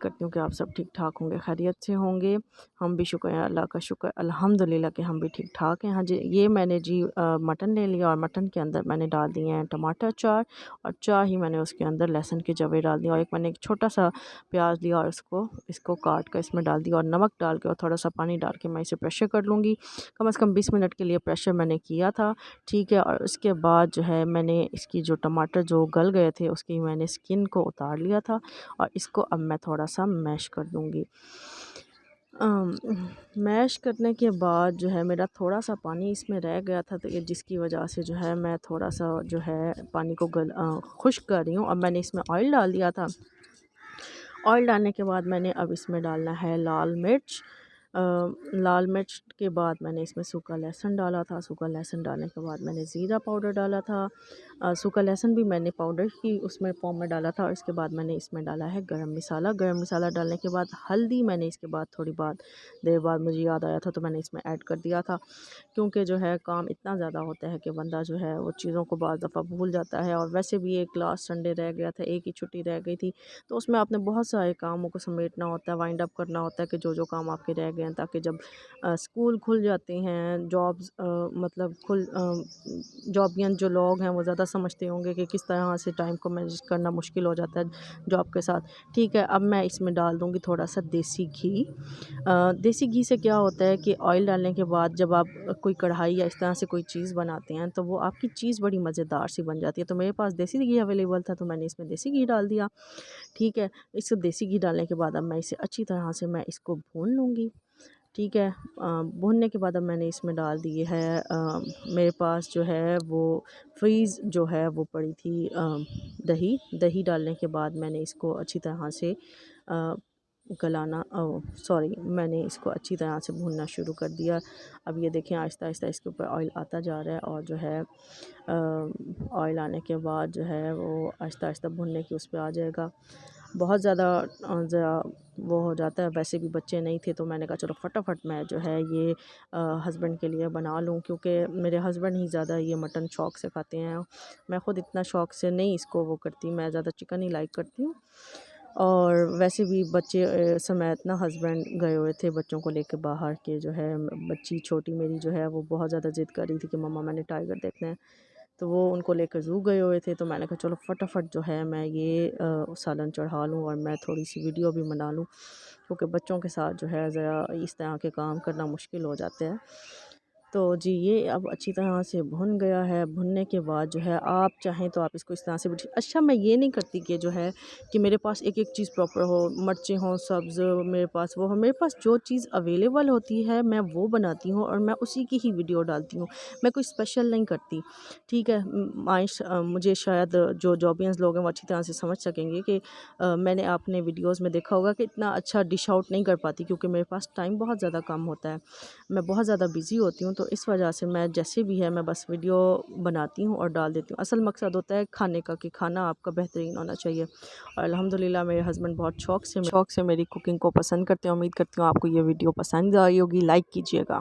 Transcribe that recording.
करती हूँ कि आप सब ठीक ठाक होंगे, खैरियत से होंगे। हम भी शुक्र है अल्लाह का, शुक्र अल्हम्दुलिल्लाह कि हम भी ठीक ठाक हैं। हाँ जी, ये मैंने जी मटन ले लिया और मटन के अंदर मैंने डाल दिए हैं टमाटर चार, और चार ही मैंने उसके अंदर लहसुन के जवे डाल दिए, और एक मैंने एक छोटा सा प्याज लिया और इसको काट कर इसमें डाल दिया, और नमक डाल के और थोड़ा सा पानी डाल के मैं इसे प्रेशर कर लूँगी। कम से कम 20 मिनट के लिए प्रेशर मैंने किया था, ठीक है। और उसके बाद जो है मैंने इसकी जो टमाटर जो गल गए थे उसकी मैंने स्किन को उतार लिया था, और इसको अब मैं थोड़ा सा मैश कर दूँगी। मैश करने के बाद जो है मेरा थोड़ा सा पानी इसमें रह गया था, तो ये जिसकी वजह से जो है मैं थोड़ा सा जो है पानी को खुश्क कर रही हूँ। अब मैंने इसमें ऑयल डाल दिया था। ऑयल डालने के बाद मैंने अब इसमें डालना है लाल मिर्च। लाल मिर्च के बाद मैंने इसमें सूखा लहसुन डाला था। सूखा लहसुन डालने के बाद मैंने ज़ीरा पाउडर डाला था। सूखा लहसुन भी मैंने पाउडर की उसमें फॉर्म में डाला था, और इसके बाद मैंने इसमें डाला है गरम मसाला। गरम मसाला डालने के बाद हल्दी मैंने इसके बाद थोड़ी देर बाद मुझे याद आया था तो मैंने इसमें ऐड कर दिया था, क्योंकि जो है काम इतना ज़्यादा होता है कि बंदा जो है वो चीज़ों को बाज़ दफ़ा भूल जाता है। और वैसे भी एक लास्ट संडे रह गया था, एक ही छुट्टी रह गई थी, तो उसमें आपने बहुत सारे कामों को समेटना होता है, वाइंड अप करना होता है कि जो काम आपके रह गए हैं, ताकि जब स्कूल खुल जाते हैं, जॉब्स मतलब जॉबियन जो लोग हैं वो ज़्यादा समझते होंगे कि किस तरह से टाइम को मैनेज करना मुश्किल हो जाता है जॉब के साथ, ठीक है। अब मैं इसमें डाल दूँगी थोड़ा सा देसी घी। देसी घी से क्या होता है कि ऑयल डालने के बाद जब आप कोई कढ़ाई या इस तरह से कोई चीज़ बनाते हैं तो वो आपकी चीज़ बड़ी मज़ेदार सी बन जाती है। तो मेरे पास देसी घी अवेलेबल था, तो मैंने इसमें देसी घी डाल दिया, ठीक है। इसको देसी घी डालने के बाद अब मैं इसे अच्छी तरह से मैं इसको भून लूँगी, ठीक है। भूनने के बाद अब मैंने इसमें डाल दी है मेरे पास जो है वो फ्रीज़ जो है वो पड़ी थी दही। दही डालने के बाद मैंने इसको अच्छी तरह से गलाना सॉरी मैंने इसको अच्छी तरह से भूनना शुरू कर दिया। अब ये देखें आहिस्ता आहिस्ता इसके ऊपर ऑयल आता जा रहा है, और जो है ऑयल आने के बाद जो है वो आहिस्ता आहिस्ता भुनने की उस पर आ जाएगा। बहुत ज़्यादा ज़रा वो हो जाता है, वैसे भी बच्चे नहीं थे तो मैंने कहा चलो फटाफट मैं जो है ये हस्बैंड के लिए बना लूँ, क्योंकि मेरे हस्बैंड ही ज़्यादा ये मटन शौक़ से खाते हैं। मैं ख़ुद इतना शौक़ से नहीं इसको वो करती, मैं ज़्यादा चिकन ही लाइक करती हूँ। और वैसे भी बच्चे समेत ना हस्बैंड गए हुए थे बच्चों को लेके बाहर, के जो है बच्ची छोटी मेरी जो है वो बहुत ज़्यादा ज़िद कर रही थी कि मम्मा मैंने टाइगर देखना है, तो वो उनको लेकर ज़ू गए हुए थे। तो मैंने कहा चलो फटाफट जो है मैं ये सालन चढ़ा लूँ और मैं थोड़ी सी वीडियो भी बना लूँ, क्योंकि बच्चों के साथ जो है ज़रा इस तरह के काम करना मुश्किल हो जाते हैं। तो जी ये अब अच्छी तरह से भुन गया है। भुनने के बाद जो है आप चाहें तो आप इसको इस तरह से भी अच्छा मैं ये नहीं करती कि जो है कि मेरे पास एक एक चीज़ प्रॉपर हो, मिर्चें हों सब्ज़ मेरे पास वो हो, मेरे पास जो चीज़ अवेलेबल होती है मैं वो बनाती हूँ और मैं उसी की ही वीडियो डालती हूँ, मैं कोई स्पेशल नहीं करती, ठीक है। मुझे शायद जो जॉबियंस लोग हैं वो अच्छी तरह से समझ सकेंगे कि मैंने आपने वीडियोज़ में देखा होगा कि इतना अच्छा डिश आउट नहीं कर पाती, क्योंकि मेरे पास टाइम बहुत ज़्यादा कम होता है, मैं बहुत ज़्यादा बिज़ी होती हूँ। तो इस वजह से मैं जैसे भी है मैं बस वीडियो बनाती हूँ और डाल देती हूँ। असल मकसद होता है खाने का कि खाना आपका बेहतरीन होना चाहिए, और अल्हम्दुलिल्लाह मेरे हस्बैंड बहुत शौक़ से मेरी कुकिंग को पसंद करते हैं। उम्मीद करती हूँ आपको ये वीडियो पसंद आई होगी, लाइक कीजिएगा।